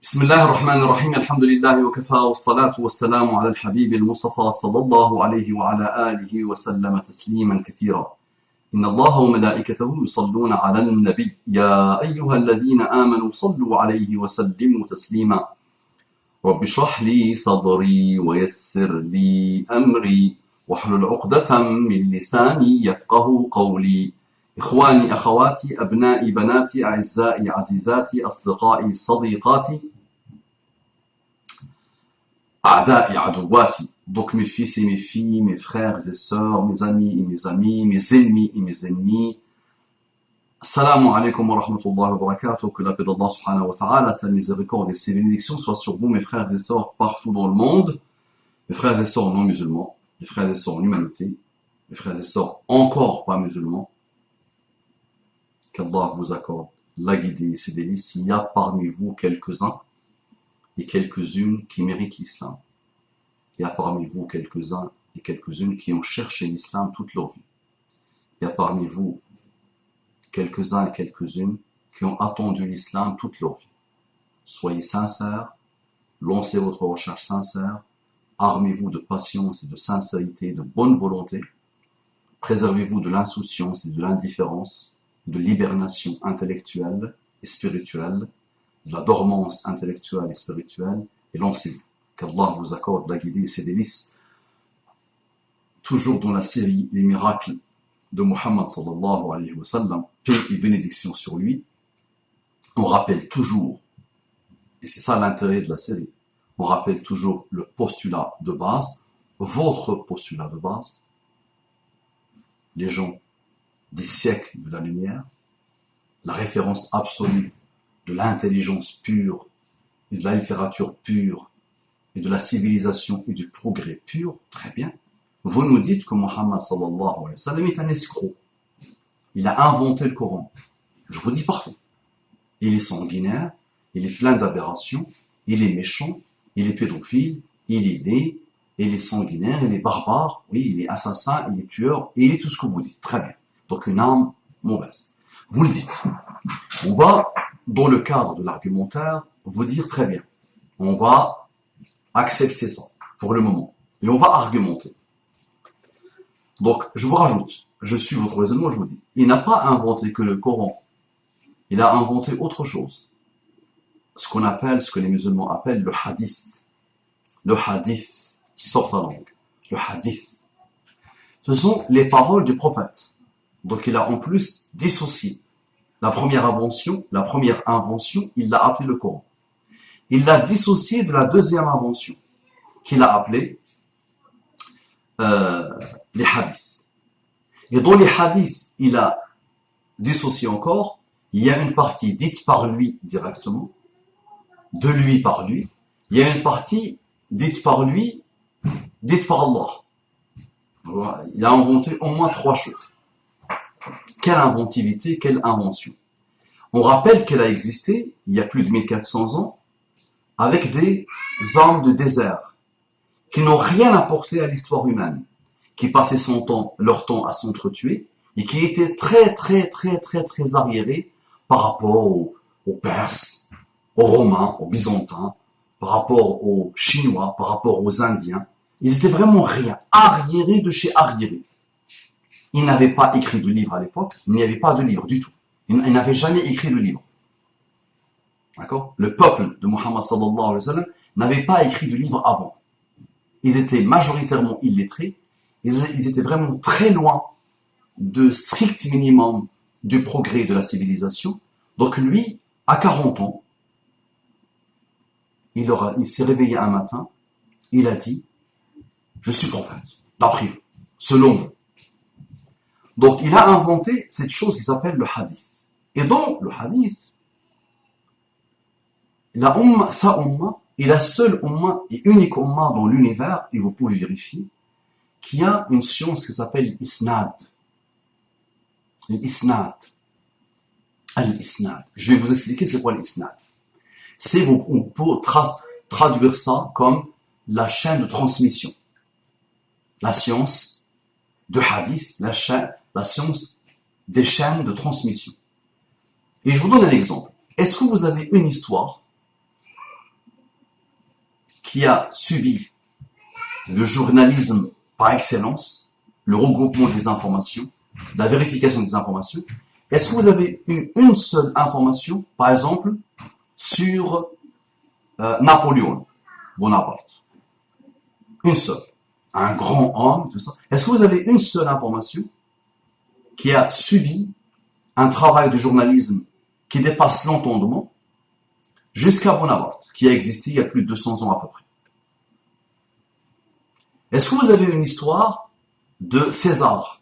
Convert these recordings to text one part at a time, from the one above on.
بسم الله الرحمن الرحيم الحمد لله وكفى والصلاة والسلام على الحبيب المصطفى صلى الله عليه وعلى آله وسلم تسليما كثيرا إن الله وملائكته يصلون على النبي يا أيها الذين آمنوا صلوا عليه وسلموا تسليما رب اشرح لي صدري ويسر لي أمري واحلل عقدة من لساني يفقه قولي إخواني أخواتي أبنائي بناتي أعزائي عزيزاتي أصدقائي صديقاتي أعدائي عدواتي. Donc mes fils et mes filles, mes frères et sœurs, mes amis et mes amis, mes ennemis et mes ennemis. Assalamu alaikum wa rahmatullahi wa barakatuh. Que la paix d'Allah subhanahu wa ta'ala, sa miséricorde et ses bénédictions soient sur vous, mes frères et sœurs, partout dans le monde. Mes frères et sœurs non musulmans, mes frères et sœurs en humanité, mes frères et sœurs encore pas musulmans. Qu'Allah vous accorde la guidée et ses délices. Il y a parmi vous quelques-uns et quelques-unes qui méritent l'islam. Il y a parmi vous quelques-uns et quelques-unes qui ont cherché l'islam toute leur vie. Il y a parmi vous quelques-uns et quelques-unes qui ont attendu l'islam toute leur vie. Soyez sincères, lancez votre recherche sincère, armez-vous de patience et de sincérité, de bonne volonté, préservez-vous de l'insouciance et de l'indifférence, de l'hibernation intellectuelle et spirituelle, de la dormance intellectuelle et spirituelle, et lancez-vous. Qu'Allah vous accorde la guidée et ses délices. Toujours dans la série Les miracles de Muhammad sallallahu alayhi wa sallam, paix et bénédiction sur lui, on rappelle toujours, et c'est ça l'intérêt de la série, on rappelle toujours le postulat de base, votre postulat de base, les gens des siècles de la lumière, la référence absolue de l'intelligence pure et de la littérature pure et de la civilisation et du progrès pur, très bien. Vous nous dites que Muhammad sallallahu alayhi wa sallam est un escroc. Il a inventé le Coran. Je vous dis partout. Il est sanguinaire, il est plein d'aberrations, il est méchant, il est pédophile, il est laid, il est sanguinaire, il est barbare, oui, il est assassin, il est tueur, et il est tout ce que vous dites. Très bien. Donc une âme mauvaise. Vous le dites. On va, dans le cadre de l'argumentaire, vous dire très bien. On va accepter ça, pour le moment. Et on va argumenter. Donc, je vous rajoute, je suis votre raisonnement, je vous dis. Il n'a pas inventé que le Coran. Il a inventé autre chose. Ce qu'on appelle, ce que les musulmans appellent le hadith. Le hadith, sort la langue. Le hadith. Ce sont les paroles du prophète. Donc il a en plus dissocié la première invention, il l'a appelé le Coran. Il l'a dissocié de la deuxième invention, qu'il a appelée les hadiths. Et dans les hadiths, il a dissocié encore, il y a une partie dite par lui directement, de lui par lui, il y a une partie dite par lui, dite par Allah. Voilà. Il a inventé au moins trois choses. Quelle inventivité, quelle invention. On rappelle qu'elle a existé il y a plus de 1400 ans avec des hommes de désert qui n'ont rien apporté à l'histoire humaine, qui passaient leur temps à s'entretuer et qui étaient très arriérés par rapport aux Perses, aux Romains, aux Byzantins, par rapport aux Chinois, par rapport aux Indiens. Ils étaient vraiment rien, arriérés de chez arriérés. Ils n'avaient pas écrit de livre à l'époque, il n'y avait pas de livre du tout. Ils n'avaient jamais écrit de livre. D'accord ? Le peuple de Muhammad sallallahu alayhi wa sallam n'avait pas écrit de livre avant. Ils étaient majoritairement illettrés, ils étaient vraiment très loin de strict minimum du progrès de la civilisation. Donc lui, à 40 ans, il s'est réveillé un matin, il a dit, je suis prophète, d'après vous, selon vous. Donc il a inventé cette chose qui s'appelle le hadith. Et dans le hadith, sa umma est la seule umma et unique umma dans l'univers, et vous pouvez vérifier, qui a une science qui s'appelle l'isnad. L'isnad. Al-isnad. Je vais vous expliquer c'est quoi l'isnad. On peut traduire ça comme la chaîne de transmission. La science de hadith, la science des chaînes de transmission. Et je vous donne un exemple. Est-ce que vous avez une histoire qui a subi le journalisme par excellence, le regroupement des informations, la vérification des informations. Est-ce que vous avez eu une seule information, par exemple, sur Napoléon Bonaparte? Une seule. Un grand homme, tout ça. Est-ce que vous avez une seule information qui a subi un travail de journalisme qui dépasse l'entendement jusqu'à Bonaparte, qui a existé il y a plus de 200 ans à peu près? Est-ce que vous avez une histoire de César?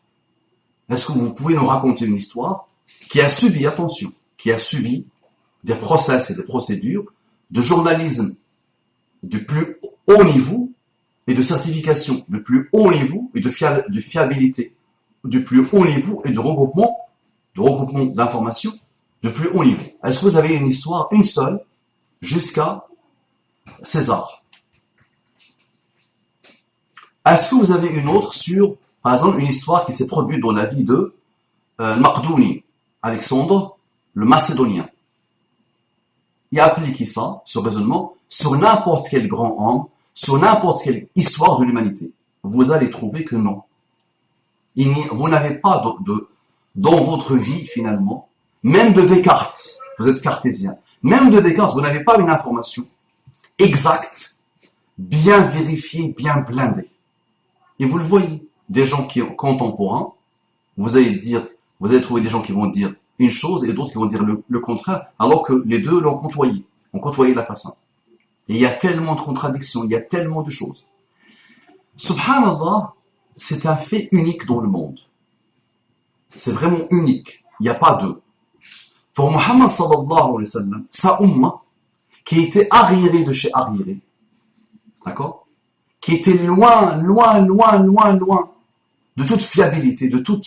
Est-ce que vous pouvez nous raconter une histoire qui a subi, attention, qui a subi des process et des procédures de journalisme du plus haut niveau et de certification du plus haut niveau et de fiabilité du plus haut niveau et de regroupement d'informations du plus haut niveau? Est-ce que vous avez une histoire, une seule, jusqu'à César? Est-ce que vous avez une autre sur, par exemple, une histoire qui s'est produite dans la vie de Maqdouni, Alexandre le Macédonien? Et appliquez ça, ce raisonnement, sur n'importe quel grand homme, sur n'importe quelle histoire de l'humanité. Vous allez trouver que non. Vous n'avez pas dans votre vie, finalement, même de Descartes, vous êtes cartésien, même de Descartes, vous n'avez pas une information exacte, bien vérifiée, bien blindée. Et vous le voyez, des gens qui sont contemporains, vous allez trouver des gens qui vont dire une chose et d'autres qui vont dire le contraire, alors que les deux l'ont côtoyé, ont côtoyé la personne. Et il y a tellement de contradictions, il y a tellement de choses. Subhanallah, c'est un fait unique dans le monde. C'est vraiment unique. Il n'y a pas deux. Pour Muhammad sallallahu alayhi wa sallam, sa umma, qui était arriérée de chez arriérée, d'accord, qui était loin de toute fiabilité, de tout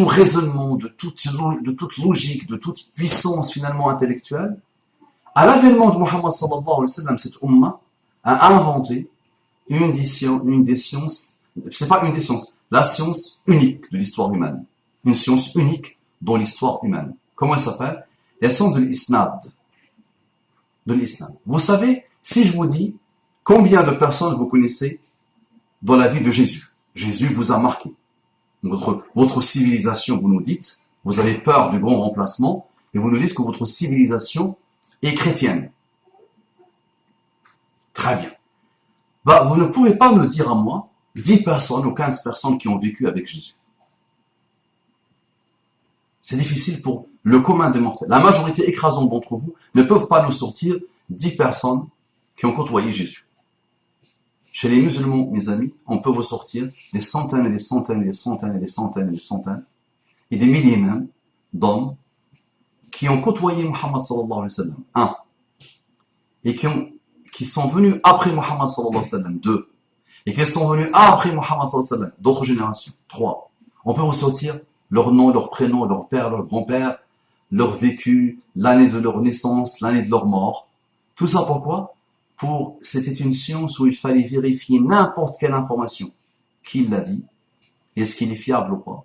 raisonnement, de toute logique, de toute puissance finalement intellectuelle, à l'avènement de Muhammad sallallahu alayhi wa sallam, cette umma a inventé une des sciences, c'est pas une des sciences, la science unique de l'histoire humaine, une science unique dans l'histoire humaine. Comment elle s'appelle? La science de l'isnad. Vous savez, si je vous dis combien de personnes vous connaissez dans la vie de Jésus, Jésus vous a marqué. Votre civilisation, vous nous dites, vous avez peur du grand remplacement, et vous nous dites que votre civilisation est chrétienne. Très bien. Vous ne pouvez pas me dire à moi 10 personnes ou 15 personnes qui ont vécu avec Jésus. C'est difficile pour le commun des mortels. La majorité écrasante d'entre vous ne peuvent pas nous sortir 10 personnes qui ont côtoyé Jésus. Chez les musulmans, mes amis, on peut vous sortir des centaines et des centaines et des centaines et des centaines et des centaines et des milliers même d'hommes qui ont côtoyé Muhammad sallallahu alayhi wa sallam, un, et qui sont venus après Muhammad sallallahu alayhi wa sallam, deux, et qui sont venus après Muhammad sallallahu alayhi wa sallam, d'autres générations, trois. On peut vous sortir leur nom, leur prénom, leur père, leur grand-père, leur vécu, l'année de leur naissance, l'année de leur mort. Tout ça pourquoi? C'était une science où il fallait vérifier n'importe quelle information. Qui l'a dit? Est-ce qu'il est fiable ou pas?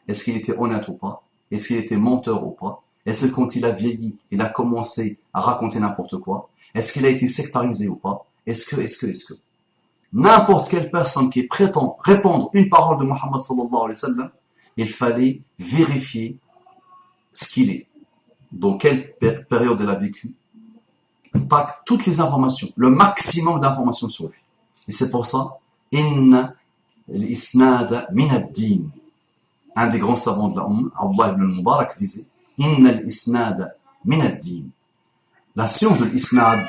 Est-ce qu'il était honnête ou pas? Est-ce qu'il était menteur ou pas? Est-ce que quand il a vieilli, il a commencé à raconter n'importe quoi? Est-ce qu'il a été sectarisé ou pas? Est-ce que n'importe quelle personne qui prétend répandre une parole de Muhammad sallallahu alayhi wa sallam, il fallait vérifier ce qu'il est, dans quelle période il a vécu, toutes les informations, le maximum d'informations sur lui. Et c'est pour ça, Inna l'isnad min ad-din. Un des grands savants de la Abdullah ibn Mubarak disait, Inna l'isnad min ad-din. La science de l'isnad,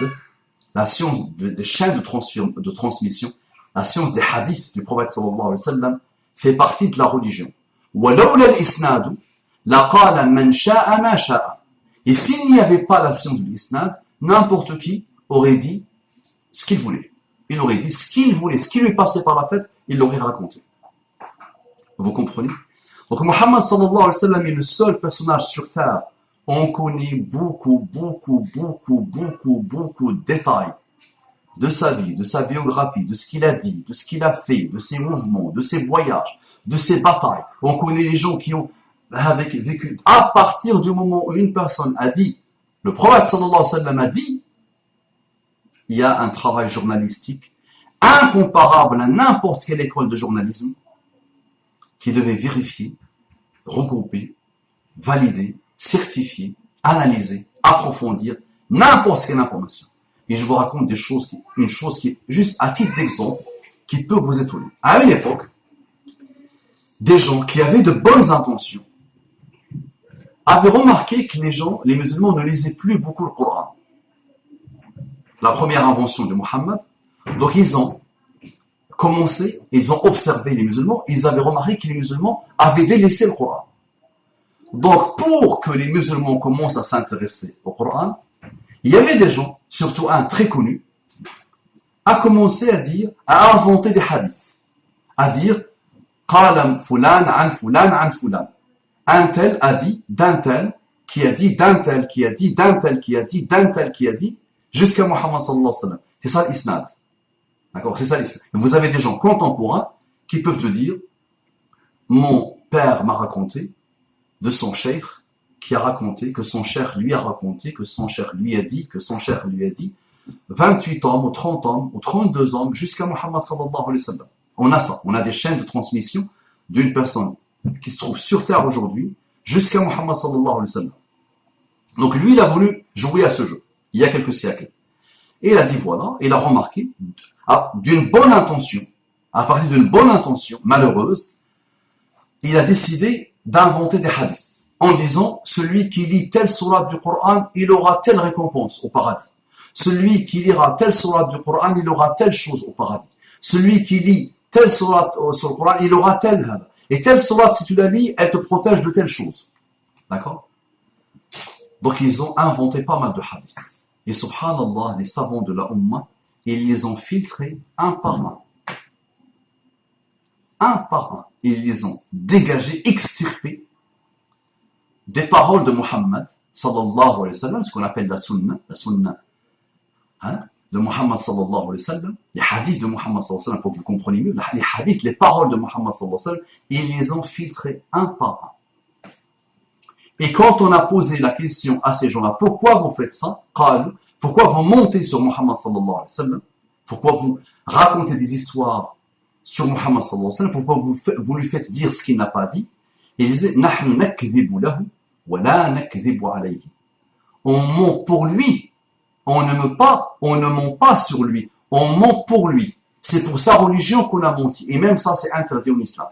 la science des chaînes de transmission, la science des hadiths du prophète sallallahu alayhi wa sallam, fait partie de la religion. وَلَوْلَا الْإِسْنَادُ لَقَالَ مَنْ شَاءَ مَا شَاءَ. Et s'il n'y avait pas la science de l'isnad, n'importe qui aurait dit ce qu'il voulait. Il aurait dit ce qu'il voulait, ce qui lui passait par la tête, il l'aurait raconté. Vous comprenez? Donc Muhammad sallallahu alayhi wa sallam est le seul personnage sur terre. On connaît beaucoup de détails de sa vie, de sa biographie, de ce qu'il a dit, de ce qu'il a fait, de ses mouvements, de ses voyages, de ses batailles. On connaît les gens qui ont vécu. À partir du moment où une personne a dit Le prophète sallallahu alayhi wa sallam a dit, il y a un travail journalistique incomparable à n'importe quelle école de journalisme qui devait vérifier, regrouper, valider, certifier, analyser, approfondir n'importe quelle information. Et je vous raconte une chose qui est juste à titre d'exemple, qui peut vous étonner. À une époque, des gens qui avaient de bonnes intentions avaient remarqué que les musulmans ne lisaient plus beaucoup le Coran. La première invention de Mohammed. Donc ils ont commencé, ils ont observé les musulmans, ils avaient remarqué que les musulmans avaient délaissé le Coran. Donc pour que les musulmans commencent à s'intéresser au Coran, il y avait des gens, surtout un très connu, a commencé à inventer des hadiths, à dire قال فلان عن فلان عن فلان. Un tel a dit d'un tel, qui a dit d'un tel, qui a dit d'un tel, qui a dit d'un tel, qui a dit, jusqu'à Muhammad sallallahu alayhi wa sallam. C'est ça l'isnad. D'accord, c'est ça l'isnad. Vous avez des gens contemporains qui peuvent te dire, mon père m'a raconté de son cheikh, qui a raconté, que son cheikh lui a raconté, que son cheikh lui a dit, que son cheikh lui a dit, 28 hommes, ou 30 hommes, ou 32 hommes, jusqu'à Muhammad sallallahu alayhi wa sallam. On a ça, on a des chaînes de transmission d'une personne qui se trouve sur terre aujourd'hui, jusqu'à Muhammad sallallahu alayhi wa sallam. Donc lui, il a voulu jouer à ce jeu, il y a quelques siècles. Et il a dit voilà, il a remarqué, d'une bonne intention, à partir d'une bonne intention, malheureuse, il a décidé d'inventer des hadiths, en disant, celui qui lit telle sourate du Coran, il aura telle récompense au paradis. Celui qui lira telle sourate du Coran, il aura telle chose au paradis. Celui qui lit telle sourate sur le Coran, il aura telle. Et telle sourate, si tu la lis, elle te protège de telle chose. D'accord? Donc ils ont inventé pas mal de hadiths. Et subhanallah, les savants de la Ummah, ils les ont filtrés un par un. Un par un. Ils les ont dégagés, extirpés des paroles de Muhammad sallallahu alayhi wa sallam, ce qu'on appelle la sunna de Muhammad sallallahu alayhi wa sallam, les hadiths de Muhammad sallallahu alayhi wa sallam, pour que vous compreniez mieux, les hadiths, les paroles de Muhammad sallallahu alayhi wa sallam, ils les ont filtrés un par un. Et quand on a posé la question à ces gens-là, pourquoi vous faites ça? Pourquoi vous montez sur Muhammad sallallahu alayhi wa sallam? Pourquoi vous racontez des histoires sur Muhammad sallallahu alayhi wa sallam? Pourquoi vous lui faites dire ce qu'il n'a pas dit? Et ils disaient, نحن نكذب له ولا نكذب عليه. On ment pour lui. On ne ment pas sur lui. On ment pour lui. C'est pour sa religion qu'on a menti. Et même ça, c'est interdit en islam.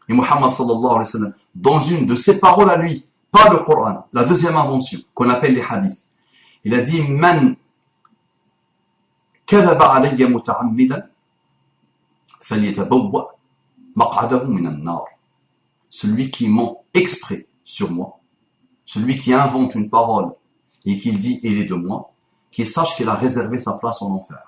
Et Muhammad sallallahu alayhi wa sallam, dans une de ses paroles à lui, pas le Coran, la deuxième invention, qu'on appelle les hadiths, il a dit, Man kadhaba alayya muta'ammidan falyatabawwa maq'adahu minan nar. Celui qui ment exprès sur moi, celui qui invente une parole et qui dit « il est de moi », qu'il sache qu'il a réservé sa place en enfer.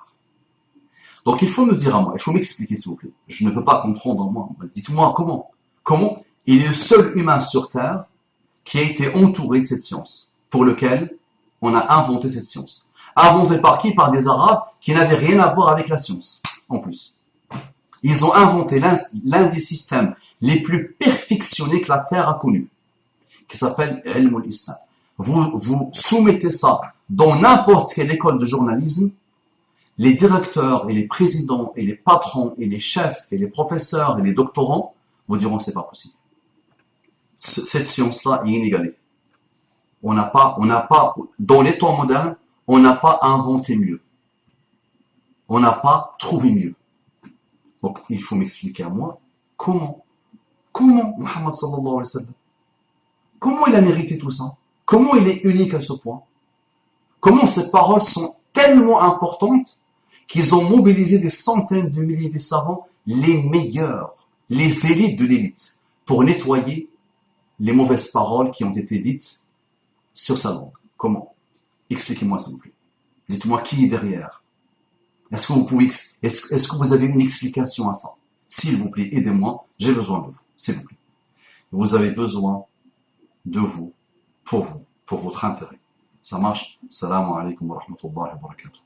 Donc il faut me dire à moi, il faut m'expliquer s'il vous plaît. Je ne peux pas comprendre en moi. Dites-moi comment. Comment il est le seul humain sur Terre qui a été entouré de cette science, pour lequel on a inventé cette science. Inventé par qui? Par des Arabes qui n'avaient rien à voir avec la science, en plus. Ils ont inventé l'un des systèmes les plus perfectionnés que la Terre a connu, qui s'appelle Ilm al-Islam. Vous soumettez ça dans n'importe quelle école de journalisme, les directeurs et les présidents et les patrons et les chefs et les professeurs et les doctorants vous diront c'est pas possible. Cette science-là est inégalée. On n'a pas, dans les temps modernes, on n'a pas inventé mieux. On n'a pas trouvé mieux. Donc, il faut m'expliquer à moi comment Muhammad sallallahu alayhi wa sallam, comment il a mérité tout ça? Comment il est unique à ce point? Comment ces paroles sont tellement importantes qu'ils ont mobilisé des centaines de milliers de savants, les meilleurs, les élites de l'élite, pour nettoyer les mauvaises paroles qui ont été dites sur sa langue. Comment? Expliquez-moi s'il vous plaît. Dites-moi qui est derrière. Est-ce que vous avez une explication à ça? S'il vous plaît, aidez-moi, j'ai besoin de vous, s'il vous plaît. Vous avez besoin de vous, pour votre intérêt. Ça marche? Salam alaikum wa rahmatullahi wa barakatuh.